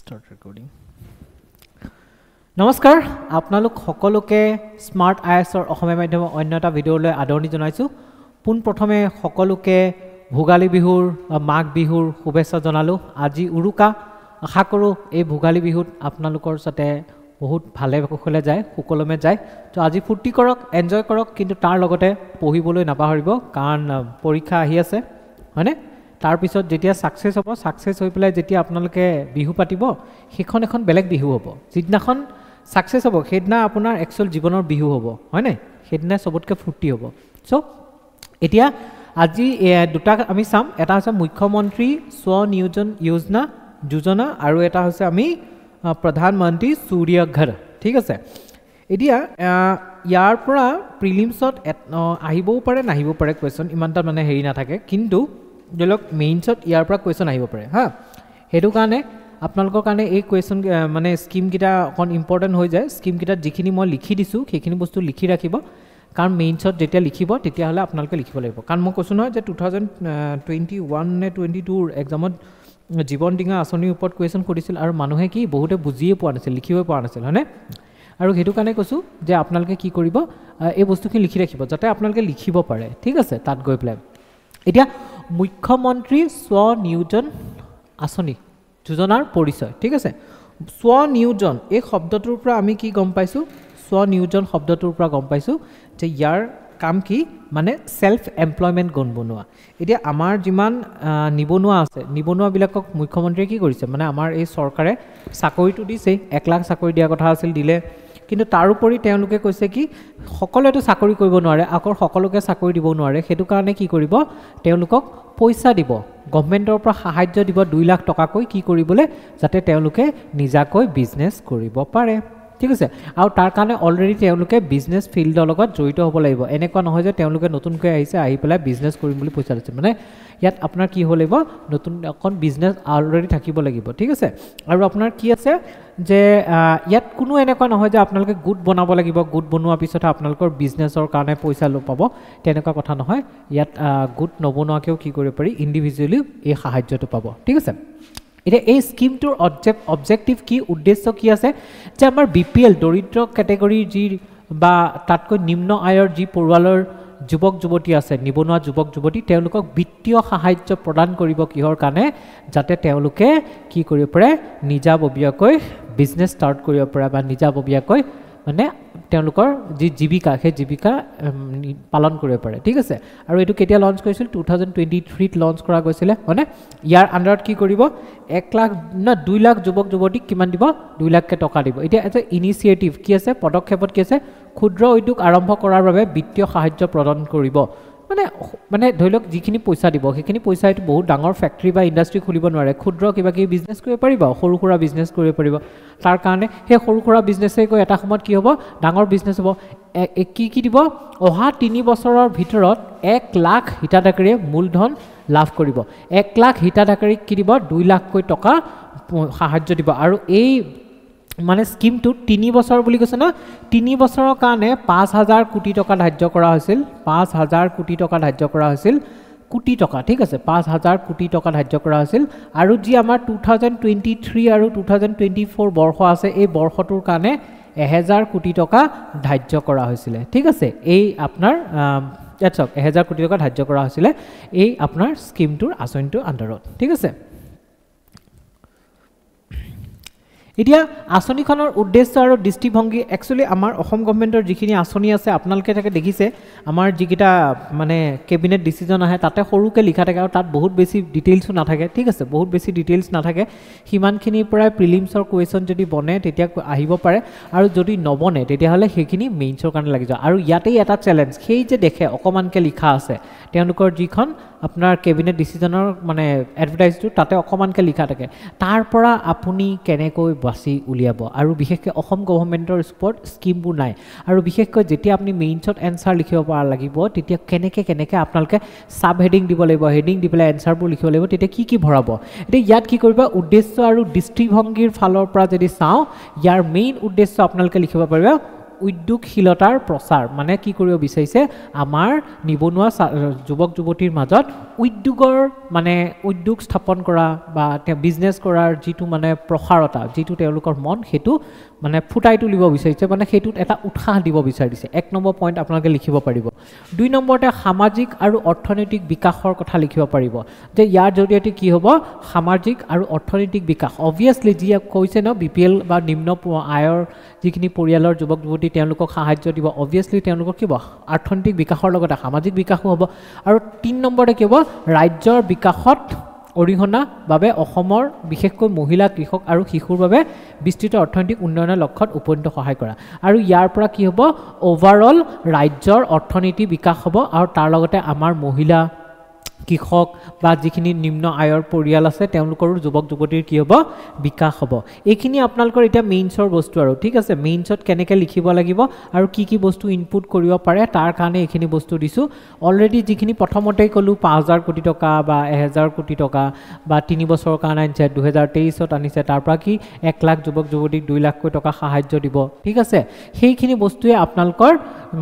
Start recording. নমস্কাৰ আপোনালোক সকলোকে স্মাৰ্ট আইএছৰ অসমীয়া মাধ্যমৰ অন্য এটা ভিডিঅ'লৈ আদৰণি জনাইছোঁ পুন প্ৰথমে সকলোকে ভোগালী বিহুৰ মাঘ বিহুৰ শুভেচ্ছা জনালোঁ আজি উৰুকা আশা কৰোঁ এই ভোগালী বিহুত আপোনালোকৰ সাথে বহুত ভালে কুশলে যায় সুকলমে যায় তো আজি ফূৰ্তি কৰক এনজয় কৰক কিন্তু তাৰ লগতে পঢ়িবলৈ নাপাহৰিব কাৰণ পৰীক্ষা আহি আছে হয়নে তাৰ পিছত যেতিয়া সাকসেস হৈ পেলাই যেতিয়া আপোনালোকে বিহু পাতিব সেইখন এখন বেলেগ বিহু হ'ব যিদিনাখন সাকসেস হ'ব সেইদিনা আপোনাৰ একচুৱেল জীৱনৰ বিহু হ'ব হয় নাই সেইদিনা সবতকে ফূৰ্তি হ'ব সো এতিয়া আজি দুটা আমি চাম এটা হৈছে মুখ্যমন্ত্ৰী স্বনিয়োজন যোজনা আৰু এটা হৈছে আমি প্ৰধানমন্ত্ৰী সূৰ্য ঘৰ ঠিক আছে এতিয়া ইয়াৰ পৰা প্ৰিলিমছত আহিবও পাৰে নাহিবও পাৰে কোৱেশ্চন ইমানটা মানে হেৰি নাথাকে কিন্তু জলক মেইনছত ইয়াৰ পৰা কোৱেশ্চন আহিব পাৰে হা হেতু কাৰণে আপোনালোকৰ কাৰণে এই কোৱেশ্চন মানে স্কিম কিটা অকন ইম্পৰ্টেন্ট হৈ যায় স্কিম কিটা যিখিনি মই লিখি দিছো সেইখিনি বস্তু লিখি ৰাখিব কাৰণ মেইনছত যেতিয়া লিখিব তেতিয়া হলে আপোনালোকে লিখিব লাগিব কাৰণ মই কৈছো নহয় যে 2021 নে 22 ৰ এক্সামত জীৱন ডিঙা আঁচনিৰ ওপৰত কোৱেশ্চন কৰিছিল আৰু মানুহে কি বহুতে বুজিয়ে পোৱা নাছিল লিখিবই পোৱা নাছিল হয়নে আৰু হেতু কাৰণে কৈছো যে আপোনালোকে কি কৰিব এই বস্তুখিনি লিখি ৰাখিব যাতে আপোনালোকে লিখিব পাৰে ঠিক আছে তাত গৈ প্লাই এতিয়া মুখ্যমন্ত্ৰী স্বনিয়োজন আঁচনি যোজনাৰ পৰিচয় ঠিক আছে স্বনিয়োজন এই শব্দটোৰ পৰা আমি কি গম পাইছো স্বনিয়োজন শব্দটোৰ পৰা গম পাইছো যে ইয়াৰ কাম কি মানে সেলফ এমপ্লয়মেন্ট গুণ বনোৱা এতিয়া আমাৰ যিমান নিবনুৱা আছে নিবনুৱা বিলাকক মুখ্যমন্ত্ৰীয়ে কি কৰিছে মানে আমাৰ এই চৰকাৰে চাকৰিটো দিছে 1 লাখ চাকৰি দিয়া কথা আছিল দিলে কিন্তু তাৰ উপৰি তেওঁলোকে কৈছে কি সকলোৱেটো চাকৰি কৰিব নোৱাৰে আকৌ সকলোকে চাকৰি দিব নোৱাৰে হেতু কাৰণে কি কৰিব তেওঁলোকক পইচা দিব গভৰ্ণমেণ্টৰ পৰা সাহায্য দিব 2 লাখ টকাকৈ কি কৰিবলে যাতে তেওঁলোকে নিজাকৈ বিজনেস কৰিব পাৰে ঠিক আছে আৰু তাৰ কাৰণে অলৰেডি তেওঁলোকে বিজনেস ফিল্ডৰ লগত জড়িত হ'ব লাগিব এনেকুৱা নহয় যে তেওঁলোকে নতুনকৈ আহিছে আহি পেলাই বিজনেস কৰিম বুলি পইচা দিছে মানে ইয়াত আপোনাৰ কি হ'ব লাগিব নতুন অকন বিজনেস অলৰেডি থাকিব লাগিব ঠিক আছে আৰু আপোনাৰ কি আছে যে ইয়াত কোনো এনেকুৱা নহয় যে আপোনালোকে গুড বনাব লাগিব গুড বনোৱাৰ পিছত আপোনালোকৰ বিজনেসৰ কাৰণে পইচা পাব তেনেকুৱা কথা নহয় ইয়াত গুড নবনোৱাকেও কি কৰিব পাৰি ইন্ডিভিজুৱেলি এই সাহায্যটো পাব ঠিক আছে এটা এই স্কিমটোৰ অবজেক্টিভ কি উদ্দেশ্য কি আছে যে আমাৰ বিপিএল দৰিদ্ৰ ক্যাটেগৰীৰ যি বা তাতকৈ নিম্ন আয়ৰ যি পৰিয়ালৰ যুৱক যুৱতী আছে নিবনুৱা যুৱক যুৱতী তেওঁলোকক বিত্তীয় সাহায্য প্ৰদান কৰিব কিহৰ কাৰণে যাতে তেওঁলোকে কি কৰিব পাৰে নিজাববীয়াকৈ বিজনেস ষ্টাৰ্ট কৰিব পাৰে বা নিজাববীয়াকৈ মানে তেওঁলোকৰ যি জীৱিকা সেই জীৱিকা পালন কৰিব পাৰে ঠিক আছে আৰু এটো কেতিয়া লঞ্চ কৰিছিল 2023 ত লঞ্চ কৰা গৈছিল মানে ইয়াৰ আন্ডাৰত কি কৰিব 1 লাখ না 2 লাখ যুৱক যুৱতীক কিমান দিব 2 লাখ কে টকা দিব এটা এটা ইনিচিয়েটিভ কি আছে পদক্ষেপত কি আছে ক্ষুদ্ৰ উদ্যোগ আৰম্ভ কৰাৰ বাবে বিত্তীয় সাহায্য প্ৰদান কৰিব মানে ধৰিলক যিখিনি পইচা দিব সেইখিনি পইচা এটো বহুত ডাঙৰ ফ্যাক্টৰী বা ইন্ডাষ্ট্ৰি খুলিব নোৱাৰে ক্ষুদ্ৰ কিবা কি বিজনেস কৰিব পাৰিব সৰু সুৰা বিজনেস কৰিব পাৰিব তাৰ কাৰণে সেই সৰু সুৰা বিজনেসে কৈ এটা সময়ত কি হ'ব ডাঙৰ বিজনেস হ'ব কি দিব অহা 3 বছৰৰ ভিতৰত 1 লাখ হিতাধিকাৰীয়ে মূলধন লাভ কৰিব 1 লাখ হিতাধিকাৰীক কি দিব 2 লাখ কৈ টকা সাহায্য দিব আৰু এই মানে স্কিমটো 3 বছৰ বুলি কৈছে না 3 বছৰৰ কাৰণে 5000 কোটি টকা ধাৰ্য কৰা হৈছিল 5000 কোটি টকা ধাৰ্য কৰা হৈছিল কোটি টকা ঠিক আছে 5000 কোটি টকা ধাৰ্য কৰা হৈছিল আৰু যি আমাৰ 2023 আৰু 2024 বৰ্ষ আছে এই বৰ্ষটোৰ কাৰণে 1000 কোটি টকা ধাৰ্য কৰা হৈছিল ঠিক আছে এই আপোনাৰ এটক 1000 কোটি টকা ধাৰ্য কৰা হৈছিল এই আপোনাৰ স্কিমটোৰ আঁচনিটোৰ আন্ডাৰত ঠিক আছে এতিয়া আঁচনিখনৰ উদ্দেশ্য আৰু দৃষ্টিভংগী একচুয়ালি আমাৰ অসম গভৰ্ণমেণ্টৰ যিখিনি আঁচনি আছে আপোনালোকে তাকে দেখিছে আমাৰ যিকিটা মানে কেবিনেট ডিসিজন আহে তাতে সৰুকে লিখা থাকে আৰু তাত বহুত বেছি ডিটেইলছ নাথাকে ঠিক আছে বহুত বেছি ডিটেইলছ নাথাকে হিমানখিনি পৰা প্ৰিলিমছৰ কোৱেশ্চন যদি বনে তেতিয়া আহিব পাৰে আৰু যদি নবনে তেতিয়া হলে সেইখিনি মেইনছৰ কাৰণে লাগি যায় আৰু ইয়াতেই এটা চ্যালেঞ্জ সেই যে দেখে অকমানকে লিখা আছে তেওঁলোকৰ যিখন আপোনাৰ কেবিনেট ডিসিজনৰ মানে এডভাৰটাইজটো তাতে অকমানকে লিখা থাকে তাৰ পৰা আপুনি কেনেকৈ বাছি উলিয়াব আৰু বিশেষকৈ অসম গভৰ্ণমেণ্টৰ স্পট স্কিমবোৰ নাই আৰু বিশেষকৈ যেতিয়া আপুনি মেইনছত এনসাৰ লিখিব পৰা লাগিব তেতিয়া কেনেকে আপোনালোকে সাব হেডিং দিব লাগিব হেডিং দি পেলাই এনসাৰবোৰ লিখিব লাগিব তেতিয়া কি ভৰাব এতিয়া ইয়াত কি কৰিব উদ্দেশ্য আৰু দৃষ্টিভংগীৰ ফালৰ পৰা যদি চাও ইয়াৰ মেইন উদ্দেশ্য আপোনালোকে লিখিব পাৰিব উদ্যোগশীলতাৰ প্ৰচাৰ মানে কি কৰিব বিচাৰিছে আমাৰ নিবনুৱা যুৱক যুৱতীৰ মাজত উদ্যোগৰ মানে উদ্যোগ স্থাপন কৰা বা বিজনেছ কৰাৰ যিটো মানে প্ৰসাৰতা যিটো তেওঁলোকৰ মন সেইটো মানে ফুটাই তুলিব বিচাৰিছে মানে সেইটোত এটা উৎসাহ দিব বিচাৰিছে 1 নম্বৰ পইণ্ট আপোনালোকে লিখিব পাৰিব 2 নম্বৰতে সামাজিক আৰু অৰ্থনৈতিক বিকাশৰ কথা লিখিব পাৰিব যে ইয়াৰ জৰিয়তে কি হ'ব সামাজিক আৰু অৰ্থনৈতিক বিকাশ অবভিয়াছলি যি কৈছে ন বিপিএল বা নিম্ন আয়ৰ যিখিনি পৰিয়ালৰ যুৱক যুৱতী তেওঁলোকক সাহায্য দিব অবভিয়াছলি তেওঁলোকৰ কি হ'ব অৰ্থনৈতিক বিকাশৰ লগতে সামাজিক বিকাশো হ'ব আৰু 3 নম্বৰতে কি হ'ব ৰাজ্যৰ বিকাশত অৰিহণা বাবে অসমৰ বিশেষকৈ মহিলা কৃষক আৰু শিশুৰ বাবে বিস্তৃত অৰ্থনৈতিক উন্নয়নৰ লক্ষ্যত উপনীত সহায় কৰা আৰু ইয়াৰ পৰা কি হ'ব ওভাৰঅল ৰাজ্যৰ অৰ্থনীতি বিকাশ হ'ব আৰু তাৰ লগতে আমাৰ মহিলা কৃষক বা যিখিনি নিম্ন আয়ৰ পৰিয়াল আছে তেওঁলোকৰো যুৱক যুৱতীৰ কি হ'ব বিকাশ হ'ব এইখিনি আপোনালোকৰ এটা মেইনছৰ বস্তু আৰু ঠিক আছে মেইনছত কেনেকৈ লিখিব লাগিব আৰু কি বস্তু ইনপুট কৰিব পাৰে তাৰ কাৰণে এইখিনি বস্তু দিছোঁ অলৰেডি যিখিনি প্ৰথমতেই ক'লোঁ 5000 কোটি টকা বা 1000 কোটি টকা বা 3 বছৰৰ কাৰণে আনিছে 2023ত আনিছে তাৰ পৰা কি 1 লাখ যুৱক যুৱতীক 2 লাখ টকা সাহায্য দিব ঠিক আছে সেইখিনি বস্তুৱে আপোনালোকৰ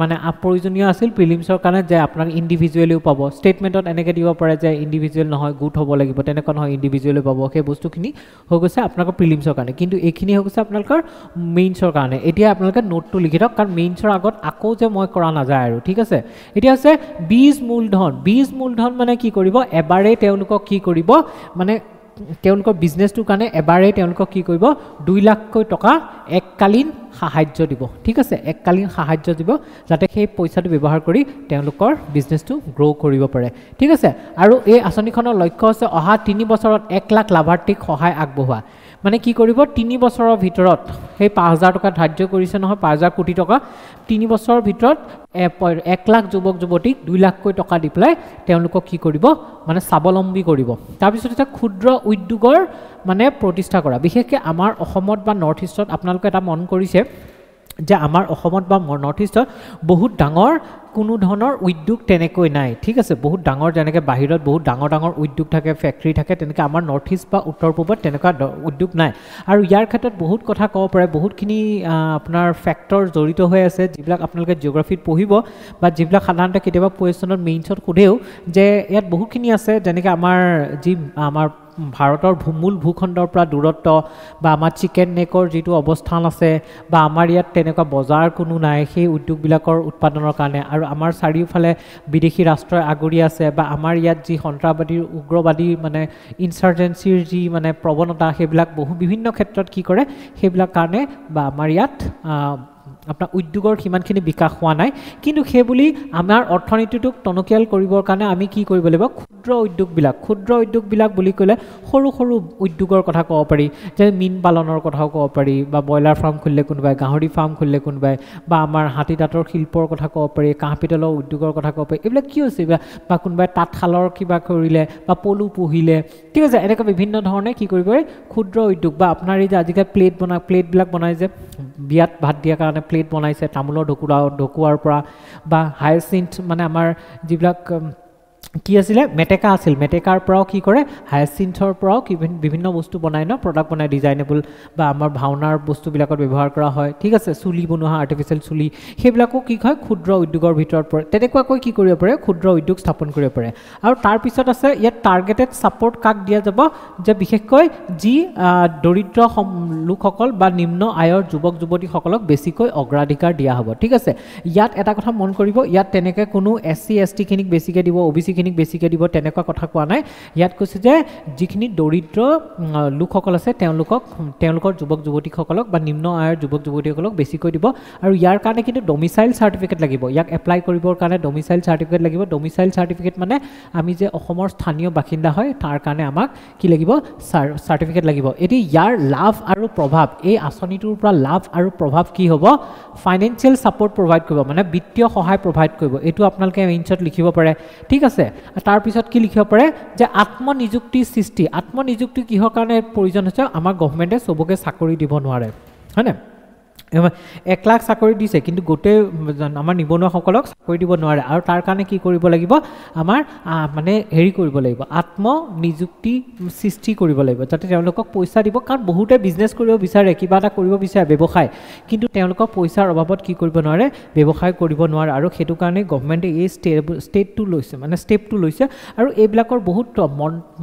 মানে প্ৰয়োজনীয় আছিল প্ৰিলিমছৰ কাৰণে যে আপোনাক ইণ্ডিভিজুৱেলিও পাব ষ্টেটমেণ্টত এনেকৈ দিব পাৰে যে ইণ্ডিভিজুৱেল নহয় গুড হ'ব লাগিব তেনেকুৱা নহয় ইণ্ডিভিজুৱেলি পাব সেই বস্তুখিনি হৈ গৈছে আপোনালোকৰ প্ৰিলিমছৰ কাৰণে কিন্তু এইখিনি হৈ গৈছে আপোনালোকৰ মেইনছৰ কাৰণে এতিয়া আপোনালোকে নোটটো লিখি থওক কাৰণ মেইনছৰ আগত আকৌ যে মই কৰা নাযায় আৰু ঠিক আছে এতিয়া আছে বীজ মূলধন মানে কি কৰিব এবাৰেই তেওঁলোকক কি কৰিব মানে তেওঁলোকৰ বিজনেছটোৰ কাৰণে এবাৰেই তেওঁলোকক কি কৰিব 2 লাখ টকা এককালীন সাহায্য দিব ঠিক আছে এককালীন সাহায্য দিব যাতে সেই পইচাটো ব্যৱহাৰ কৰি তেওঁলোকৰ বিজনেছটো গ্ৰ' কৰিব পাৰে ঠিক আছে আৰু এই আঁচনিখনৰ লক্ষ্য হৈছে অহা 3 বছৰত 1 লাখ লাভাৰ্থীক সহায় আগবঢ়োৱা মানে কি কৰিব 3 বছৰৰ ভিতৰত সেই 5000 টকা ধাৰ্য কৰিছে নহয় 5000 কোটি টকা 3 বছৰৰ ভিতৰত 1 লাখ যুৱক যুৱতীক 2 লাখ টকা দি পেলাই তেওঁলোকক কি কৰিব মানে স্বাৱলম্বী কৰিব তাৰপিছত এটা ক্ষুদ্ৰ উদ্যোগৰ মানে প্ৰতিষ্ঠা কৰা বিশেষকৈ আমাৰ অসমত বা নৰ্থ ইষ্টত আপোনালোকে এটা মন কৰিছে যে আমাৰ অসমত বা নৰ্থ ইষ্টত বহুত ডাঙৰ কোনো ধৰণৰ উদ্যোগ তেনেকৈ নাই ঠিক আছে বহুত ডাঙৰ যেনেকৈ বাহিৰত বহুত ডাঙৰ উদ্যোগ থাকে ফেক্টৰী থাকে তেনেকৈ আমাৰ নৰ্থ ইষ্ট বা উত্তৰ পূবত তেনেকুৱা উদ্যোগ নাই আৰু ইয়াৰ ক্ষেত্ৰত বহুত কথা ক'ব পাৰে বহুতখিনি আপোনাৰ ফেক্টৰ জড়িত হৈ আছে যিবিলাক আপোনালোকে জিঅ'গ্ৰাফিত পঢ়িব বা যিবিলাক সাধাৰণতে কেতিয়াবা কুৱেশ্যনত মেইনছত সোধেও যে ইয়াত বহুতখিনি আছে যেনেকৈ আমাৰ ভাৰতৰ মূল ভূখণ্ডৰ পৰা দূৰত্ব বা আমাৰ চিকেন নেকৰ যিটো অৱস্থান আছে বা আমাৰ ইয়াত তেনেকুৱা বজাৰ কোনো নাই সেই উদ্যোগবিলাকৰ উৎপাদনৰ কাৰণে আৰু আমাৰ চাৰিওফালে বিদেশী ৰাষ্ট্ৰই আগুৰি আছে বা আমাৰ ইয়াত যি সন্ত্ৰাসবাদীৰ উগ্ৰবাদী মানে ইনচাৰ্জেঞ্চিৰ যি মানে প্ৰৱণতা সেইবিলাক বিভিন্ন ক্ষেত্ৰত কি কৰে সেইবিলাক কাৰণে বা আমাৰ ইয়াত আপোনাৰ উদ্যোগৰ সিমানখিনি বিকাশ হোৱা নাই কিন্তু সেইবুলি আমাৰ অৰ্থনীতিটোক টনকিয়াল কৰিবৰ কাৰণে আমি কি কৰিব লাগিব ক্ষুদ্ৰ উদ্যোগবিলাক বুলি ক'লে সৰু উদ্যোগৰ কথা ক'ব পাৰি যে মীন পালনৰ কথাও ক'ব পাৰি বা ব্ৰইলাৰ ফাৰ্ম খুলিলে কোনোবাই গাহৰি ফাৰ্ম খুলিলে কোনোবাই বা আমাৰ হাতী তাঁতৰ শিল্পৰ কথা ক'ব পাৰি কাঁহ পিতলৰ উদ্যোগৰ কথা ক'ব পাৰি এইবিলাক কি হৈছে বা কোনোবাই তাঁতশালৰ কিবা কৰিলে বা পলু পুহিলে ঠিক আছে এনেকুৱা বিভিন্ন ধৰণে কি কৰিব পাৰি ক্ষুদ্ৰ উদ্যোগ বা আপোনাৰ এই যে আজিকালি প্লেটবিলাক বনাই যে বিয়াত ভাত দিয়াৰ কাৰণে প্লেট বনাইছে তামোলৰ ঢকুৱাৰ পৰা বা হায়াচিন্থ মানে আমাৰ যিবিলাক কি আছিলে মেটেকা আছিল মেটেকাৰ পৰাও কি কৰে হায়াচিন্থৰ পৰাও বিভিন্ন বস্তু বনায় ন প্ৰডাক্ট বনায় ডিজাইনেবল বা আমাৰ ভাওনাৰ বস্তুবিলাকত ব্যৱহাৰ কৰা হয় ঠিক আছে চুলি বনোৱা আৰ্টিফিচিয়েল চুলি সেইবিলাকো কি হয় ক্ষুদ্ৰ উদ্যোগৰ ভিতৰত পৰে তেনেকুৱাকৈ কি কৰিব পাৰে ক্ষুদ্ৰ উদ্যোগ স্থাপন কৰিব পাৰে আৰু তাৰপিছত আছে ইয়াত টাৰ্গেটেড ছাপৰ্ট কাক দিয়া যাব যে বিশেষকৈ যি দৰিদ্ৰ লোকসকল বা নিম্ন আয়ৰ যুৱক যুৱতীসকলক বেছিকৈ অগ্ৰাধিকাৰ দিয়া হ'ব ঠিক আছে ইয়াত এটা কথা মন কৰিব ইয়াত তেনেকৈ কোনো SC ST খিনিক বেছিকৈ দিব OBC খিনিক বেছিকৈ দিব তেনেকুৱা কথা কোৱা নাই ইয়াত কৈছে যে যিখিনি দৰিদ্ৰ লোকসকল আছে তেওঁলোকৰ যুৱক যুৱতীসকলক বা নিম্ন আয়ৰ যুৱক যুৱতীসকলক বেছিকৈ দিব আৰু ইয়াৰ কাৰণে কিন্তু ডমিচাইল চাৰ্টিফিকেট লাগিব ইয়াক এপ্লাই কৰিবৰ কাৰণে ডমিচাইল চাৰ্টিফিকেট লাগিব ডমিচাইল চাৰ্টিফিকেট মানে আমি যে অসমৰ স্থানীয় বাসিন্দা হয় তাৰ কাৰণে আমাক কি লাগিব চাৰ্টিফিকেট লাগিব এতিয়া ইয়াৰ লাভ আৰু প্ৰভাৱ এই আঁচনিটোৰ পৰা লাভ আৰু প্ৰভাৱ কি হ'ব ফাইনেন্সিয়েল ছাপৰ্ট প্ৰভাইড কৰিব মানে বিত্তীয় সহায় প্ৰভাইড কৰিব এইটো আপোনালোকে মেইনছত লিখিব পাৰে ঠিক আছে তাৰপিছত কি লিখিব পাৰে যে আত্মনিযুক্তি সৃষ্টি আত্মনিযুক্তি কিহৰ কাৰণে প্ৰয়োজন হৈছে আমাৰ গভৰ্ণমেণ্টে চবকে চাকৰি দিব নোৱাৰে হয়নে 1 লাখ চাকৰি দিছে কিন্তু গোটেই আমাৰ নিবনুৱাসকলক চাকৰি দিব নোৱাৰে আৰু তাৰ কাৰণে কি কৰিব লাগিব আমাৰ মানে হেৰি কৰিব লাগিব আত্মনিযুক্তি সৃষ্টি কৰিব লাগিব যাতে তেওঁলোকক পইচা দিব কাৰণ বহুতে বিজনেছ কৰিব বিচাৰে কিবা এটা কৰিব বিচাৰে ব্যৱসায় কিন্তু তেওঁলোকক পইচাৰ অভাৱত কি কৰিব নোৱাৰে ব্যৱসায় কৰিব নোৱাৰে আৰু সেইটো কাৰণে গভৰ্ণমেণ্টে এই ষ্টেপটো লৈছে আৰু এইবিলাকৰ বহুত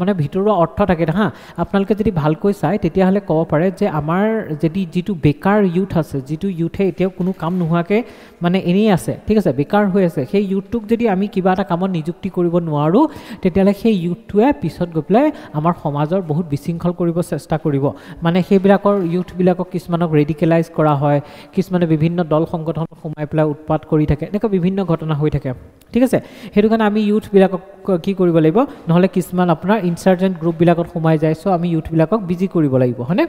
মানে ভিতৰুৱা অৰ্থ থাকে হা আপোনালোকে যদি ভালকৈ চাই তেতিয়াহ'লে ক'ব পাৰে যে আমাৰ যদি যিটো বেকাৰ ইউথ আছে যিটো ইউথে এতিয়াও কোনো কাম নোহোৱাকৈ মানে এনেই আছে ঠিক আছে বেকাৰ হৈ আছে সেই ইউথটোক যদি আমি কিবা এটা কামত নিযুক্তি কৰিব নোৱাৰোঁ তেতিয়াহ'লে সেই ইউথটোৱে পিছত গৈ পেলাই আমাৰ সমাজৰ বহুত বিশৃংখল কৰিব চেষ্টা কৰিব মানে সেইবিলাকৰ ইউথবিলাকক কিছুমানক ৰেডিকেলাইজ কৰা হয় কিছুমানে বিভিন্ন দল সংগঠনত সোমাই পেলাই উৎপাত কৰি থাকে এনেকুৱা বিভিন্ন ঘটনা হৈ থাকে ঠিক আছে সেইটো কাৰণে আমি ইউথবিলাকক কি কৰিব লাগিব নহ'লে কিছুমান আপোনাৰ ইনচাৰ্জেণ্ট গ্ৰুপবিলাকত সোমাই যায় চ' আমি ইউথবিলাকক বিজি কৰিব লাগিব হয়নে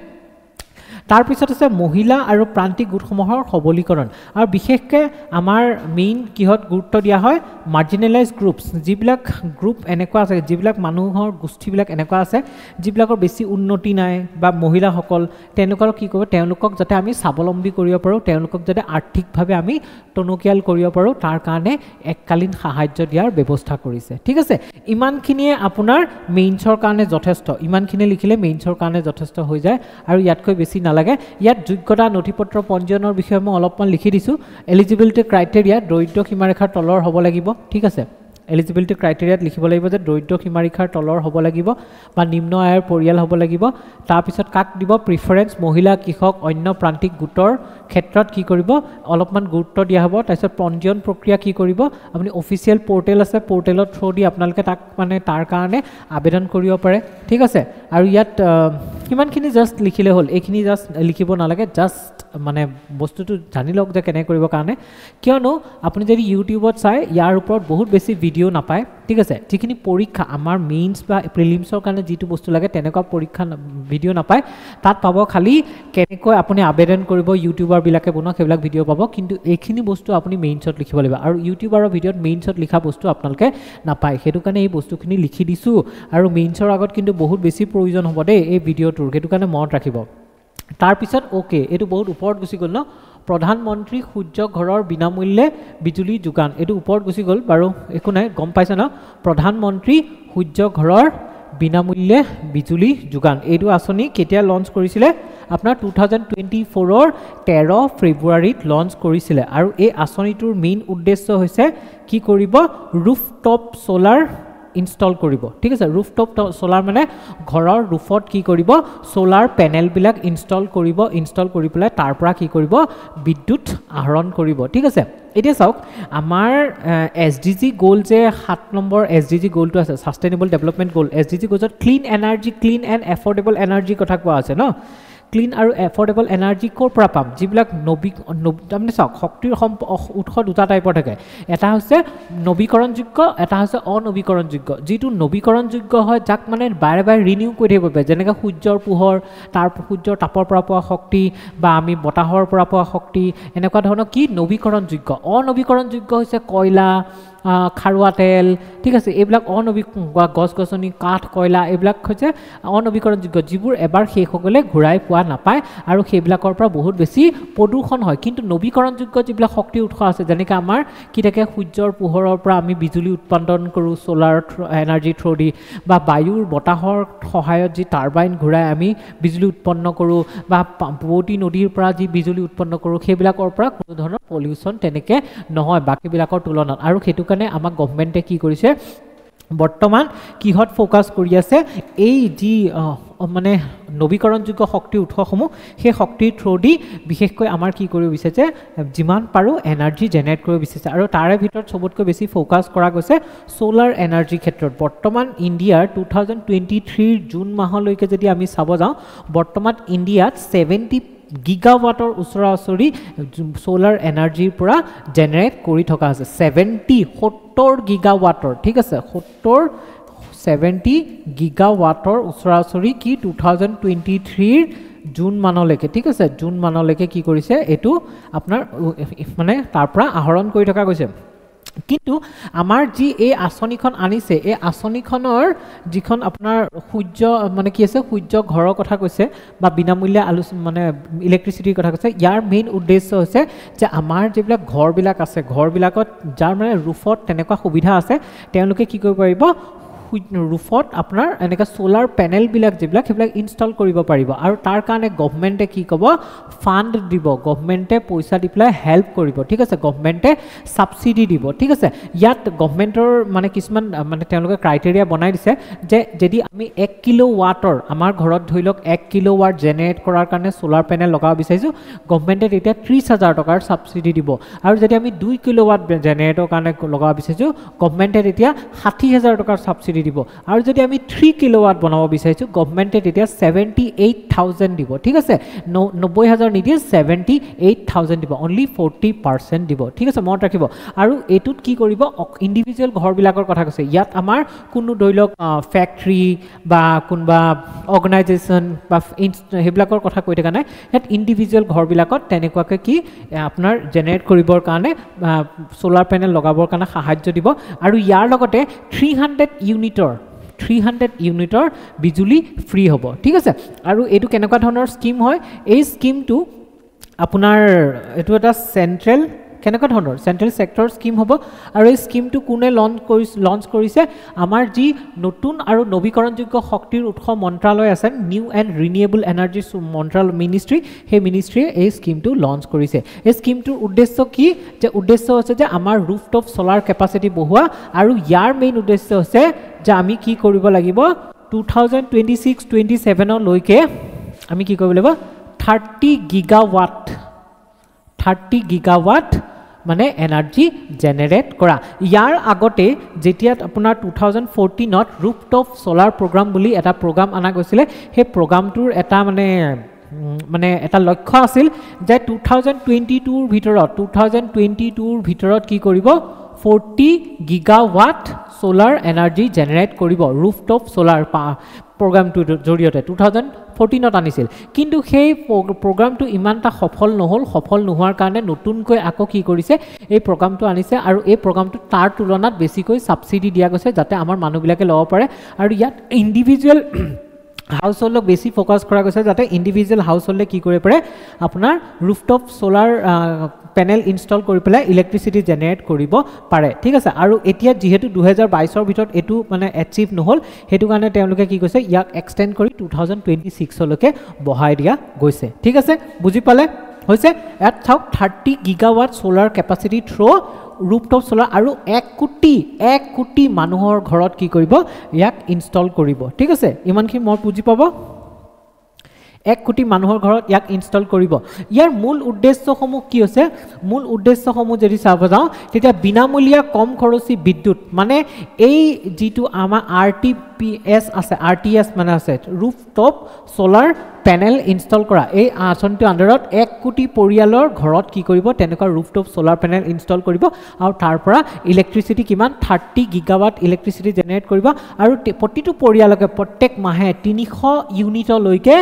তাৰপিছত আছে মহিলা আৰু প্ৰান্তিক গোটসমূহৰ সবলীকৰণ আৰু বিশেষকৈ আমাৰ মেইন কিহত গুৰুত্ব দিয়া হয় মাৰ্জিনেলাইজ গ্ৰুপছ যিবিলাক গ্ৰুপ এনেকুৱা আছে যিবিলাক মানুহৰ গোষ্ঠীবিলাক এনেকুৱা আছে যিবিলাকৰ বেছি উন্নতি নাই বা মহিলাসকল তেওঁলোকক কি কৰিব তেওঁলোকক যাতে আমি স্বাৱলম্বী কৰিব পাৰোঁ তেওঁলোকক যাতে আৰ্থিকভাৱে আমি টনকিয়াল কৰিব পাৰোঁ তাৰ কাৰণে এককালীন সাহায্য দিয়াৰ ব্যৱস্থা কৰিছে ঠিক আছে ইমানখিনিয়ে আপোনাৰ মেইনছৰ কাৰণে যথেষ্ট ইমানখিনি লিখিলে মেইনছৰ কাৰণে যথেষ্ট হৈ যায় আৰু ইয়াতকৈ বেছি নালাগে ইয়াত যোগ্যতা নথিপত্ৰ পঞ্জীয়নৰ বিষয়ে মই অলপমান লিখি দিছোঁ এলিজিবিলিটি ক্ৰাইটেৰিয়া দৰিদ্ৰ সীমাৰেখাৰ তলৰ হ'ব লাগিব ঠিক আছে এলিজিবিলিটি ক্ৰাইটেৰিয়াত লিখিব লাগিব যে দৰিদ্ৰ সীমাৰেখাৰ তলৰ হ'ব লাগিব বা নিম্ন আয়ৰ পৰিয়াল হ'ব লাগিব তাৰপিছত কাক দিব প্ৰিফাৰেঞ্চ মহিলা কৃষক অন্য প্ৰান্তিক গোটৰ ক্ষেত্ৰত কি কৰিব অলপমান গুৰুত্ব দিয়া হ'ব তাৰপিছত পঞ্জীয়ন প্ৰক্ৰিয়া কি কৰিব আপুনি অফিচিয়েল পৰ্টেল আছে পৰ্টেলৰ থ্ৰু দি আপোনালোকে তাক মানে তাৰ কাৰণে আবেদন কৰিব পাৰে ঠিক আছে আৰু ইয়াত কিমানখিনি জাষ্ট লিখিলে হ'ল এইখিনি জাষ্ট লিখিব নালাগে জাষ্ট মানে বস্তুটো জানি লওক যে কেনেকৈ কৰিব কাৰণে কিয়নো আপুনি যদি ইউটিউবত চাই ইয়াৰ ওপৰত বহুত বেছি ভিডিঅ' নাপায় ঠিক আছে যিখিনি পৰীক্ষা আমাৰ মেইনছ বা প্ৰিলিমছৰ কাৰণে যিটো বস্তু লাগে তেনেকুৱা পৰীক্ষা ভিডিঅ' নাপায় তাত পাব খালি কেনেকৈ আপুনি আবেদন কৰিব ইউটিউবাৰবিলাকে বনোৱা সেইবিলাক ভিডিঅ' পাব কিন্তু এইখিনি বস্তু আপুনি মেইনছত লিখিব লাগিব আৰু ইউটিউবাৰৰ ভিডিঅ'ত মেইনছত লিখা বস্তু আপোনালোকে নাপায় সেইটো কাৰণে এই বস্তুখিনি লিখি দিছোঁ আৰু মেইনছৰ আগত কিন্তু বহুত বেছি প্ৰয়োজন হ'ব দেই এই ভিডিঅ'টোৰ সেইটো কাৰণে মনত ৰাখিব তাৰপিছত অ'কে এইটো বহুত ওপৰত গুচি গ'ল ন প্ৰধানমন্ত্ৰী সূৰ্য ঘৰৰ বিনামূল্যে বিজুলী যোগান এইটো ওপৰত গুচি গ'ল বাৰু একো নাই গম পাইছে ন প্ৰধানমন্ত্ৰী সূৰ্য ঘৰৰ বিনামূল্যে বিজুলী যোগান এইটো আঁচনি কেতিয়া লঞ্চ কৰিছিলে আপোনাৰ 2024ৰ 13 ফেব্ৰুৱাৰীত লঞ্চ কৰিছিলে আৰু এই আঁচনিটোৰ মেইন উদ্দেশ্য হৈছে কি কৰিব ৰুফটপ ছ'লাৰ ইনষ্টল কৰিব ঠিক আছে ৰুফটপ ছ'লাৰ মানে ঘৰৰ ৰুফত কি কৰিব ছ'লাৰ পেনেলবিলাক ইনষ্টল কৰি পেলাই তাৰ পৰা কি কৰিব বিদ্যুৎ আহৰণ কৰিব ঠিক আছে এতিয়া চাওক আমাৰ SDG গ'ল যে 7 নম্বৰ SDG গ'লটো আছে ছাষ্টেইনেবল ডেভেলপমেণ্ট গ'ল SDG গ'লত clean energy clean and affordable energy কথা কোৱা আছে ন ক্লিন আৰু এফৰ্ডেবল এনাৰ্জি ক'ৰ পৰা পাম যিবিলাক তাৰমানে চাওক শক্তিৰ উৎস দুটা টাইপৰ থাকে এটা হৈছে নৱীকৰণযোগ্য এটা হৈছে অনৱীকৰণযোগ্য যিটো নৱীকৰণযোগ্য হয় যাক মানে বাৰে বাৰে ৰিনিউ কৰি থাকিব পাৰে যেনেকৈ সূৰ্যৰ পোহৰ তাৰ সূৰ্যৰ তাপৰ পৰা পোৱা শক্তি বা আমি বতাহৰ পৰা পোৱা শক্তি এনেকুৱা ধৰণৰ কি নৱীকৰণযোগ্য অনৱীকৰণযোগ্য হৈছে কয়লা খাৰুৱা তেল ঠিক আছে এইবিলাক গছ গছনি কাঠ কয়লা এইবিলাক হৈছে অনৱীকৰণযোগ্য যিবোৰ এবাৰ শেষ হৈ গ'লে ঘূৰাই পোৱা নাপায় আৰু সেইবিলাকৰ পৰা বহুত বেছি প্ৰদূষণ হয় কিন্তু নৱীকৰণযোগ্য যিবিলাক শক্তি উৎস আছে যেনেকৈ আমাৰ কি থাকে সূৰ্যৰ পোহৰৰ পৰা আমি বিজুলী উৎপাদন কৰোঁ ছ'লাৰ এনাৰ্জি থ্ৰু দি বা বায়ুৰ বতাহৰ সহায়ত যি টাৰ্বাইন ঘূৰাই আমি বিজুলী উৎপন্ন কৰোঁ বা বোৱতী নদীৰ পৰা যি বিজুলী উৎপন্ন কৰোঁ সেইবিলাকৰ পৰা কোনো ধৰণৰ পলিউশ্যন তেনেকৈ নহয় বাকীবিলাকৰ তুলনাত আৰু সেইটো কাৰণে আমাক গভৰ্ণমেণ্টে কি কৰিছে বৰ্তমান কিহত ফ'কাছ কৰি আছে এই যি মানে নৱীকৰণযোগ্য শক্তিৰ উৎসসমূহ সেই শক্তিৰ থ্ৰু দি বিশেষকৈ আমাৰ কি কৰিব বিচাৰিছে যিমান পাৰোঁ এনাৰ্জি জেনেৰেট কৰিব বিচাৰিছে আৰু তাৰে ভিতৰত চবতকৈ বেছি ফ'কাছ কৰা গৈছে ছ'লাৰ এনাৰ্জিৰ ক্ষেত্ৰত বৰ্তমান ইণ্ডিয়াৰ 2023 জুন মাহলৈকে যদি আমি চাব যাওঁ বৰ্তমান ইণ্ডিয়াত 70 গিগাৱাটৰ ওচৰা ওচৰি ছ'লাৰ এনাৰ্জিৰ পৰা জেনেৰেট কৰি থকা আছে 70 গিগাৱাটৰ ঠিক আছে 70 গিগাৱাটৰ ওচৰা ওচৰি কি 2023 জুন মানলৈকে ঠিক আছে জুন মানলৈকে কি কৰিছে এইটো আপোনাৰ মানে তাৰ পৰা আহৰণ কৰি থকা গৈছে কিন্তু আমাৰ যি এই আঁচনিখন আনিছে এই আঁচনিখনৰ যিখন আপোনাৰ সূৰ্য মানে কি আছে সূৰ্য ঘৰৰ কথা কৈছে বা বিনামূলীয়া মানে ইলেক্ট্ৰিচিটিৰ কথা কৈছে ইয়াৰ মেইন উদ্দেশ্য হৈছে যে আমাৰ যিবিলাক ঘৰবিলাক আছে ঘৰবিলাকত যাৰ মানে ৰুফত তেনেকুৱা সুবিধা আছে তেওঁলোকে কি কৰিব পাৰিব ৰুফত আপোনাৰ এনেকৈ সোলাৰ পেনেলবিলাক যিবিলাক সেইবিলাক ইনষ্টল কৰিব পাৰিব আৰু তাৰ কাৰণে গভৰ্ণমেণ্টে কি ক'ব ফাণ্ড দিব গভৰ্ণমেণ্টে পইচা দি পেলাই হেল্প কৰিব ঠিক আছে গভৰ্ণমেণ্টে ছাবচিডি দিব ঠিক আছে ইয়াত গভৰ্ণমেণ্টৰ মানে কিছুমান মানে তেওঁলোকে ক্ৰাইটেৰিয়া বনাই দিছে যে যদি আমি 1 কিলোৱাটৰ আমাৰ ঘৰত ধৰি লওক 1 কিলোৱাট জেনেৰেট কৰাৰ কাৰণে সোলাৰ পেনেল লগাব বিচাৰিছোঁ গভৰ্ণমেণ্টে তেতিয়া 30,000 টকাৰ ছাবচিডি দিব আৰু যদি আমি 2 কিলোৱাট জেনেৰেটৰ কাৰণে লগাব বিচাৰিছোঁ গভৰ্ণমেণ্টে তেতিয়া 60,000 টকাৰ ছাবচিডি দিব আৰু যদি আমি 3 কিলোৱাট বনাব বিচাৰিছোঁ গভৰ্ণমেণ্টে তেতিয়া 78,000 দিব ঠিক আছে 90,000 নিদিয়ে 78,000 দিব অনলি 40% দিব ঠিক আছে মনত ৰাখিব আৰু এইটোত কি কৰিব ইণ্ডিভিজুৱেল ঘৰবিলাকৰ কথা কৈছে ইয়াত আমাৰ কোনো ধৰি লওক ফেক্টৰী বা কোনোবা অৰ্গেনাইজেশ্যন বা সেইবিলাকৰ কথা কৈ থকা নাই ইয়াত ইণ্ডিভিজুৱেল ঘৰবিলাকত তেনেকুৱাকৈ কি আপোনাৰ জেনেৰেট কৰিবৰ কাৰণে সোলাৰ পেনেল লগাবৰ কাৰণে সাহায্য দিব আৰু ইয়াৰ লগতে 300 ইউনিটৰ বিজুলী ফ্ৰী হ'ব ঠিক আছে আৰু এইটো কেনেকুৱা ধৰণৰ স্কিম হয় এই স্কিমটো আপোনাৰ এইটো এটা চেণ্ট্ৰেল কেনেকুৱা ধৰণৰ চেণ্ট্ৰেল ছেক্টৰ স্কিম হ'ব আৰু এই স্কিমটো কোনে লঞ্চ কৰিছে আমাৰ যি নতুন আৰু নৱীকৰণযোগ্য শক্তিৰ উৎস মন্ত্ৰালয় আছে নিউ এণ্ড ৰিনিউৱেবল এনাৰ্জি মন্ত্ৰালয় মিনিষ্ট্ৰী সেই মিনিষ্ট্ৰীয়ে এই স্কিমটো লঞ্চ কৰিছে এই স্কিমটোৰ উদ্দেশ্য কি যে উদ্দেশ্য হৈছে যে আমাৰ ৰুফটপ সোলাৰ কেপাচিটি বঢ়োৱা আৰু ইয়াৰ মেইন উদ্দেশ্য হৈছে যে আমি কি কৰিব লাগিব 2026-27 লৈকে আমি কি কৰিব লাগিব 30 গিগাৱাট মানে এনাৰ্জি জেনেৰেট কৰা ইয়াৰ আগতে যেতিয়া আপোনাৰ 2014ত ৰুফটপ সোলাৰ প্ৰগ্ৰাম বুলি এটা প্ৰগ্ৰাম আনা গৈছিলে সেই প্ৰগ্ৰামটোৰ এটা মানে এটা লক্ষ্য আছিল যে 2022ৰ ভিতৰত কি কৰিব 40 গিগাৱাট সোলাৰ এনাৰ্জি জেনেৰেট কৰিব ৰুফটপ সোলাৰ প্ৰগ্ৰামটোৰ জৰিয়তে 2014ত আনিছিল কিন্তু সেই প্ৰগ্ৰামটো ইমানটা সফল নোহোৱাৰ কাৰণে নতুনকৈ আকৌ কি কৰিছে এই প্ৰগ্ৰামটো আনিছে আৰু এই প্ৰগ্ৰামটো তাৰ তুলনাত বেছিকৈ ছাবচিডি দিয়া গৈছে যাতে আমাৰ মানুহবিলাকে ল'ব পাৰে আৰু ইয়াত ইণ্ডিভিজুৱেল হাউচহোল্ডক বেছি ফ'কাছ কৰা গৈছে যাতে ইণ্ডিভিজুৱেল হাউচহোল্ডে কি কৰিব পাৰে আপোনাৰ ৰুফটপ সোলাৰ পেনেল ইনষ্টল কৰি পেলাই ইলেক্ট্ৰিচিটি জেনেৰেট কৰিব পাৰে ঠিক আছে আৰু এতিয়া যিহেতু 2022ৰ ভিতৰত এইটো মানে এচিভ নহ'ল সেইটো কাৰণে তেওঁলোকে কি কৈছে ইয়াক এক্সটেণ্ড কৰি 2026লৈকে বঢ়াই দিয়া গৈছে ঠিক আছে বুজি পালে হৈছে ইয়াত চাওক 30 গিগাৱাট solar capacity through rooftop solar আৰু 1 কোটি মানুহৰ ঘৰত কি কৰিব ইয়াক ইনষ্টল কৰিব ঠিক আছে ইমানখিনি মই বুজি পাব 1 কোটি মানুহৰ ঘৰত ইয়াক ইনষ্টল কৰিব ইয়াৰ মূল উদ্দেশ্যসমূহ কি হৈছে মূল উদ্দেশ্যসমূহ যদি চাব যাওঁ তেতিয়া বিনামূলীয়া কম খৰচী বিদ্যুৎ মানে এই যিটো আমাৰ আৰটিপিএছ আছে আৰটিএছ মানে আছে ৰুফটপ সোলাৰ পেনেল ইনষ্টল কৰা এই আঁচনিটোৰ আণ্ডাৰত 1 কোটি পৰিয়ালৰ ঘৰত কি কৰিব তেনেকুৱা ৰুফটপ সোলাৰ পেনেল ইনষ্টল কৰিব আৰু তাৰ পৰা ইলেক্ট্ৰিচিটি কিমান 30 গিগাৱাট ইলেক্ট্ৰিচিটি জেনেৰেট কৰিব আৰু প্ৰতিটো পৰিয়ালকে প্ৰত্যেক মাহে 300 ইউনিটলৈকে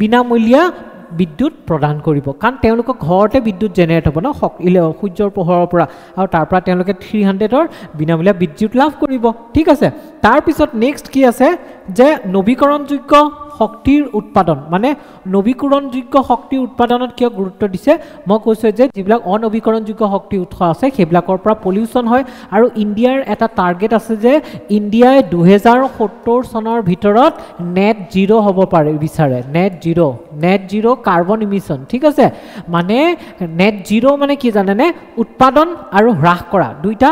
বিনামূলীয়া বিদ্যুৎ প্ৰদান কৰিব কাৰণ তেওঁলোকৰ ঘৰতে বিদ্যুৎ জেনেৰেট হ'ব ন সূৰ্যৰ পোহৰৰ পৰা আৰু তাৰ পৰা তেওঁলোকে 300ৰ বিনামূলীয়া বিদ্যুৎ লাভ কৰিব ঠিক আছে তাৰপিছত নেক্সট কি আছে যে নৱীকৰণযোগ্য শক্তিৰ উৎপাদন মানে নৱীকৰণযোগ্য শক্তিৰ উৎপাদনত কিয় গুৰুত্ব দিছে মই কৈছোঁ যে যিবিলাক অনৱীকৰণযোগ্য শক্তিৰ উৎস আছে সেইবিলাকৰ পৰা পলিউশ্যন হয় আৰু ইণ্ডিয়াৰ এটা টাৰ্গেট আছে যে ইণ্ডিয়াই 2070 চনৰ ভিতৰত নেট জিৰ' হ'ব পাৰে বিচাৰে নেট জিৰ' কাৰ্বন ইমিশ্যন ঠিক আছে মানে নেট জিৰ' মানে কি জানেনে উৎপাদন আৰু হ্ৰাস কৰা দুইটা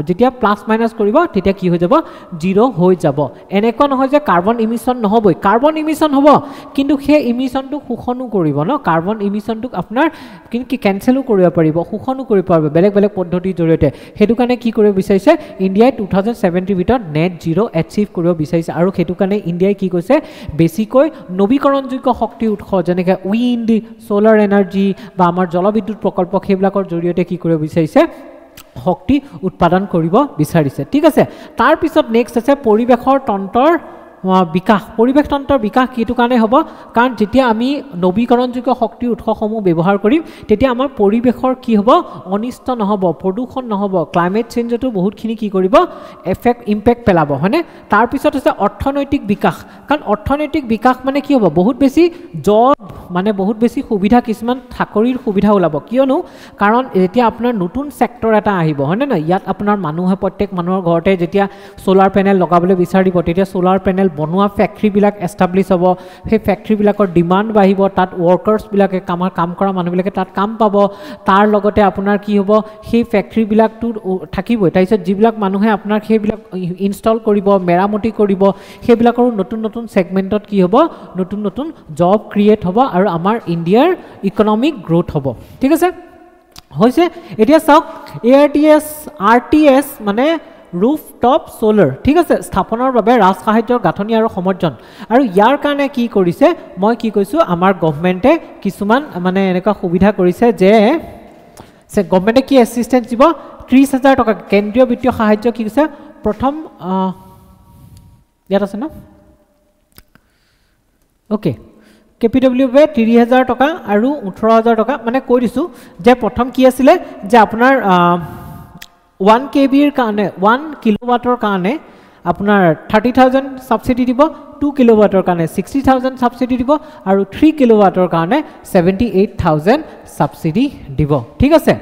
যেতিয়া প্লাছ মাইনাছ কৰিব তেতিয়া কি হৈ যাব জিৰ' হৈ যাব এনেকুৱা নহয় যে কাৰ্বন ইমিশ্যন নহ'বই কাৰ্বন ইমিশ্যন হ'ব কিন্তু সেই ইমিশ্যনটোক শোষণো কৰিব ন কাৰ্বন ইমিশ্যনটোক আপোনাৰ কিন্তু কি কেনচেলো কৰিব পাৰিব শোষণো কৰিব পাৰিব বেলেগ পদ্ধতিৰ জৰিয়তে সেইটো কাৰণে কি কৰিব বিচাৰিছে ইণ্ডিয়াই 2070 ভিতৰত নেট জিৰ' এচিভ কৰিব বিচাৰিছে আৰু সেইটো কাৰণে ইণ্ডিয়াই কি কৈছে বেছিকৈ নৱীকৰণযোগ্য শক্তিৰ উৎস যেনেকৈ উইণ্ড সোলাৰ এনাৰ্জি বা আমাৰ জলবিদ্যুৎ প্ৰকল্প সেইবিলাকৰ জৰিয়তে কি কৰিব বিচাৰিছে শক্তি উৎপাদন কৰিব বিচাৰিছে ঠিক আছে তাৰপিছত নেক্সট আছে পৰিৱেশৰ তন্ত্ৰৰ বিকাশ পৰিৱেশ তন্ত্ৰৰ বিকাশ কিটো কাৰণে হ'ব কাৰণ যেতিয়া আমি নৱীকৰণযোগ্য শক্তিৰ উৎসসমূহ ব্যৱহাৰ কৰিম তেতিয়া আমাৰ পৰিৱেশৰ কি হ'ব অনিষ্ট নহ'ব প্ৰদূষণ নহ'ব ক্লাইমেট চেঞ্জতো বহুতখিনি কি কৰিব ইম্পেক্ট পেলাব হয়নে তাৰপিছত আছে অৰ্থনৈতিক বিকাশ কাৰণ অৰ্থনৈতিক বিকাশ মানে কি হ'ব বহুত বেছি জব মানে বহুত বেছি সুবিধা কিছুমান চাকৰিৰ সুবিধা ওলাব কিয়নো কাৰণ যেতিয়া আপোনাৰ নতুন সেক্টৰ এটা আহিব হয়নে না ইয়াত আপোনাৰ মানুহে প্ৰত্যেক মানুহৰ ঘৰতে যেতিয়া সোলাৰ পেনেল লগাবলৈ বিচাৰিব তেতিয়া সোলাৰ পেনেল বনোৱা ফ্যাক্টৰীবিলাক এস্টাব্লিশ হ'ব সেই ফ্যাক্টৰীবিলাকৰ ডিমান্ড বাঢ়িব তাত ওয়াৰ্কাৰ্ছবিলাকে কাম কৰা মানুহবিলাকে তাত কাম পাব তাৰ লগতে আপোনাৰ কি হ'ব সেই ফ্যাক্টৰীবিলাকটো থাকিবই তাৰপিছত যিবিলাক মানুহে আপোনাৰ সেইবিলাক ইনষ্টল কৰিব মেৰামতি কৰিব সেইবিলাকৰ নতুন নতুন সেগমেন্টত কি হ'ব নতুন নতুন জব ক্ৰিয়েট হ'ব আৰু আমাৰ ইণ্ডিয়াৰ ইকনমিক গ্ৰোথ হ'ব ঠিক আছে হৈছে এতিয়া চাওক ARTS RTS মানে rooftop solar ঠিক আছে স্থাপনৰ বাবে ৰাজসাহায্যৰ গাঁথনি আৰু সমৰ্থন আৰু ইয়াৰ কাৰণে কি কৰিছে মই কি কৈছো আমাৰ গভৰ্ণমেণ্টে কিছুমান মানে এনেকা সুবিধা কৰিছে যে গভৰ্ণমেণ্টে কি এসিস্টেন্স দিব 30000 টকা কেন্দ্ৰীয় বিত্তীয় সাহায্য কি কৈছে প্ৰথম ইয়াত আছে না ওকে KPW 30000 টকা আৰু 18000 টকা মানে কৈ দিছো যে প্ৰথম কি আছিল যে আপোনাৰ 1 kb ৰ কাৰণে 1 কিলোৱাটৰ কাৰণে আপোনাৰ 30000 সাবসিডি দিব 2 কিলোৱাটৰ কাৰণে 60000 সাবসিডি দিব আৰু 3 কিলোৱাটৰ কাৰণে 78000 সাবসিডি দিব ঠিক আছে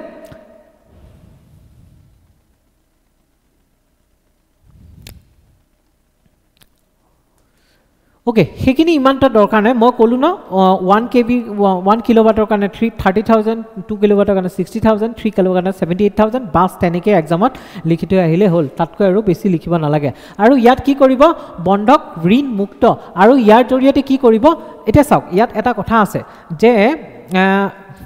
ওকে হেকিনি ইমানটা দৰকাৰ নাই মই কলো ন 1 kb 1 কিলোৱাটৰ কাৰণে 30000 2 কিলোৱাটৰ কাৰণে 60000 3 কিলোৱাটৰ কাৰণে 78000 বাস তেনেকে এক্সামত লিখিত আহিলে হল তাতকৈ আৰু বেছি লিখিব নালাগে আৰু ইয়াত কি কৰিব বন্ধক ঋণ মুক্ত আৰু ইয়াৰ জৰিয়তে কি কৰিব এটা চাওক ইয়াত এটা কথা আছে যে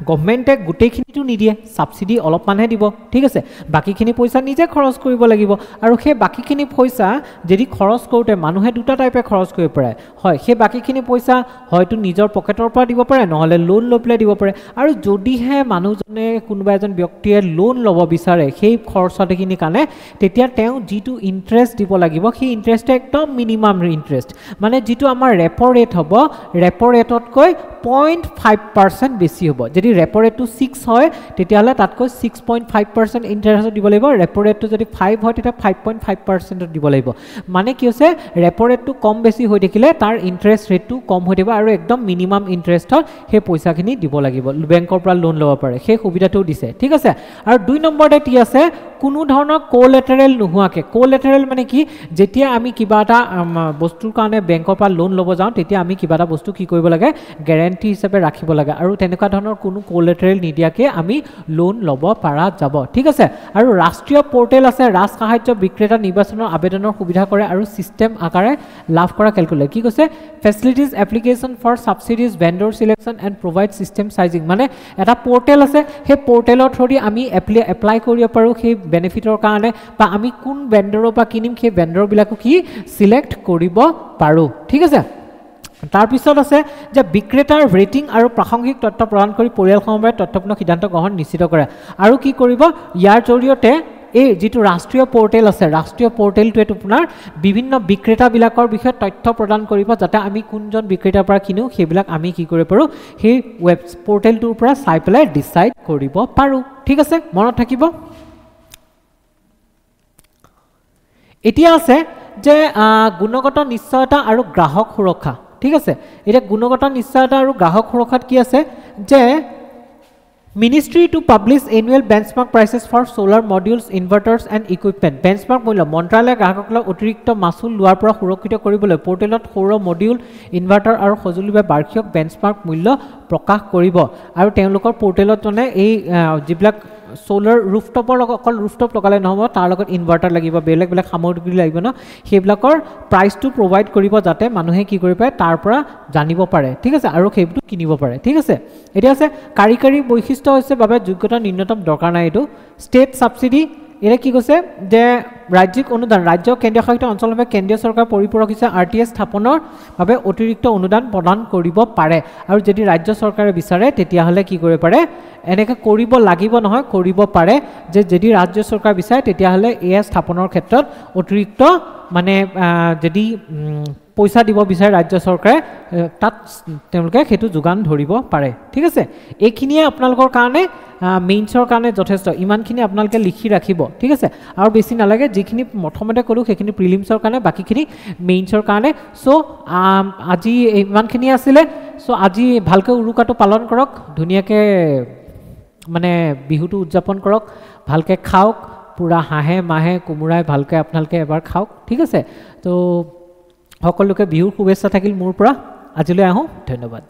গভৰ্ণমেণ্টে গোটেইখিনিটো নিদিয়ে সাবসিডি অলপ মানহে দিব ঠিক আছে বাকিখিনি পইচা নিজে খৰচ কৰিব লাগিব আৰু সেই বাকিখিনি পইচা যদি খৰচ কৰোতে মানুহে দুটা টাইপে খৰচ কৰিব পাৰে হয় সেই বাকিখিনি পইচা হয়তো নিজৰ পকেটৰ পৰা দিব পাৰে নহলে লোন লৈ পেলাই দিব পাৰে আৰু যদিহে মানুহজনে কোনোবা এজন ব্যক্তিয়ে লোন ল'ব বিচাৰে সেই খৰচখিনি কাৰণে তেতিয়া তেওঁ যিটো ইন্টাৰেষ্ট দিব লাগিব সেই ইন্টাৰেষ্টটো একদম মিনিমাম ইন্টাৰেষ্ট মানে যিটো আমাৰ ৰেপো ৰেট হ'ব ৰেপো ৰেটতকৈ 0.5% বেছি হ'ব যদি ৰেপো ৰেটটো 6 হয় তেতিয়াহলে তাতকৈ 6.5% ইন্টাৰেষ্ট দিব লাগিব ৰেপো ৰেটটো যদি 5 হয় তেতিয়া 5.5% দিব লাগিব মানে কি হৈছে ৰেপো ৰেটটো কম বেছি হৈ থাকিলে তাৰ ইন্টাৰেষ্ট ৰেটটো কম হৈ দিব আৰু একদম মিনিমাম ইন্টাৰেষ্টত সেই পইচাখিনি দিব লাগিব বেংকৰ পৰা লোন ল'ব পাৰে সেই সুবিধাটো দিছে ঠিক আছে আৰু 2 নম্বৰতে কি আছে কোনো ধৰণৰ কোলেটাৰেল নোহোৱাকে কোলেটাৰেল মানে কি যেতিয়া আমি কিবা এটা বস্তুৰ কাৰণে বেংকৰ পৰা লোন ল'ব যাওঁ তেতিয়া আমি কিবা এটা বস্তু কি কৰিব লাগে গ্যাৰান্টি হিচাপে ৰাখিব লাগে আৰু তেনেকুৱা ধৰণৰ কোনো কোলেটাৰেল নিদিয়াকে আমি লোন ল'ব পাৰা যাব ঠিক আছে আৰু ৰাষ্ট্ৰীয় পোৰ্টেল আছে ৰাজ সাহায্য বিক্ৰেতা নিৰ্বাচনৰ আবেদনৰ সুবিধা কৰে আৰু সিস্টেম আকাৰে লাভ কৰা ক্যালকুলেট কি কৈছে facilities application for subsidies vendor selection and provide system sizing মানে এটা পোৰ্টেল আছে সেই পোৰ্টেলৰ থ্ৰুদি আমি এপ্লাই কৰিব পাৰো সেই বেনিফিটৰ কাৰণে বা আমি কোন ভেন্ডৰৰ পৰা কিনিম সেই ভেন্ডৰ বিলাকো কি সিলেক্ট কৰিব পাৰো ঠিক আছে তাৰ পিছত আছে যে বিক্ৰেতাৰ ৰেটিং আৰু প্ৰাসংগিক তথ্য প্ৰদান কৰি পৰিয়াল সমবায়ৰ তথ্যপূৰ্ণ সিদ্ধান্ত গ্ৰহণ নিশ্চিত কৰে আৰু কি কৰিব ইয়াৰ জৰিয়তে এই যেটো ৰাষ্ট্ৰীয় পোৰ্টেল আছে ৰাষ্ট্ৰীয় পোৰ্টেলটোৱে আপোনাৰ বিভিন্ন বিক্ৰেতা বিলাকৰ বিষয়ে তথ্য প্ৰদান কৰিব যাতে আমি কোনজন বিক্ৰেতাৰ পৰা কিনো সেইবিলাক আমি কি কৰিব পাৰো সেই ওয়েব পোৰ্টেলটোৰ পৰা চাই পেলাই ডিসাইড কৰিব পাৰো ঠিক আছে মনত থাকিব এতিয়া আছে যে গুণগত নিশ্চয়তা আৰু গ্ৰাহক সুৰক্ষা ঠিক আছে এটা গুণগত নিশ্চয়তা আৰু গ্ৰাহক সুৰক্ষাত কি আছে যে Ministry to publish annual benchmark prices for solar modules, inverters and equipment. Benchmark মূল্য মন্ত্ৰালয়ে গ্ৰাহকসকলক অতিৰিক্ত মাসুল লোৱাৰ পৰা সুৰক্ষিত কৰিবলৈ পোৰ্টেলত সৌৰ মডিউল, ইনভাৰ্টাৰ আৰু সঁজুলিৰ বাবে বাৰ্ষিক বেঞ্চমাৰ্ক মূল্য প্ৰকাশ কৰিব আৰু তেওঁলোকৰ পোৰ্টেলত মানে এই যিবিলাক solar rooftopৰ লগত অকল rooftop লগালে নহব তাৰ লগত ইনভাৰ্টাৰ লাগিব বেলেগ বেলেগ সামগ্ৰী লাগিব ন সেইবিলাকৰ প্ৰাইচটো প্ৰভাইড কৰিব যাতে মানুহে কি কৰিব পাৰে তাৰ পৰা জানিব পাৰে ঠিক আছে আৰু সেইবোৰ কিনিব পাৰে ঠিক আছে এতিয়া আছে কাৰিকৰী বৈশিষ্ট্য হৈছে বাবে যোগ্যতা নিম্নতম দৰকাৰ নাই এটো ষ্টেট সাবসিডি এনে কি কৈছে যে ৰাজ্যিক অনুদান ৰাজ্য কেন্দ্ৰীয় শাসিত অঞ্চলভাৱে কেন্দ্ৰীয় চৰকাৰ পৰিপূৰক হিচাপে RTS স্থাপনৰ বাবে অতিৰিক্ত অনুদান প্ৰদান কৰিব পাৰে আৰু যদি ৰাজ্য চৰকাৰে বিচাৰে তেতিয়া হলে কি কৰিব পাৰে এনেকৈ কৰিব লাগিব নহয় কৰিব পাৰে যে যদি ৰাজ্য চৰকাৰ বিচাৰে তেতিয়া হলে এয়া স্থাপনৰ ক্ষেত্ৰত অতিৰিক্ত মানে যদি পইচা দিব বিচাৰে ৰাজ্য চৰকাৰে তাত তেওঁলোকে সেইটো যোগান ধৰিব পাৰে ঠিক আছে এইখিনিয়ে আপোনালোকৰ কাৰণে মেইনছৰ কাৰণে যথেষ্ট ইমানখিনি আপোনালোকে লিখি ৰাখিব ঠিক আছে আৰু বেছি নালাগে যিখিনি প্ৰথমতে ক'লো সেইখিনি প্ৰিলিমছৰ কাৰণে বাকিখিনি মেইনছৰ কাৰণে সো আজি ইমানখিনি আছিলে সো আজি ভালকৈ উৰুকাটো পালন কৰক ধুনীয়াকৈ মানে বিহুটো উদযাপন কৰক ভালকৈ খাওক পুৰা হাঁহে মাহে কোমোৰাই ভালকৈ আপোনালোকে এবাৰ খাওক ঠিক আছে তো সকলোকে বিহুৰ শুভেচ্ছা থাকিল মোৰ পৰা আজিলৈ আহোঁ ধন্যবাদ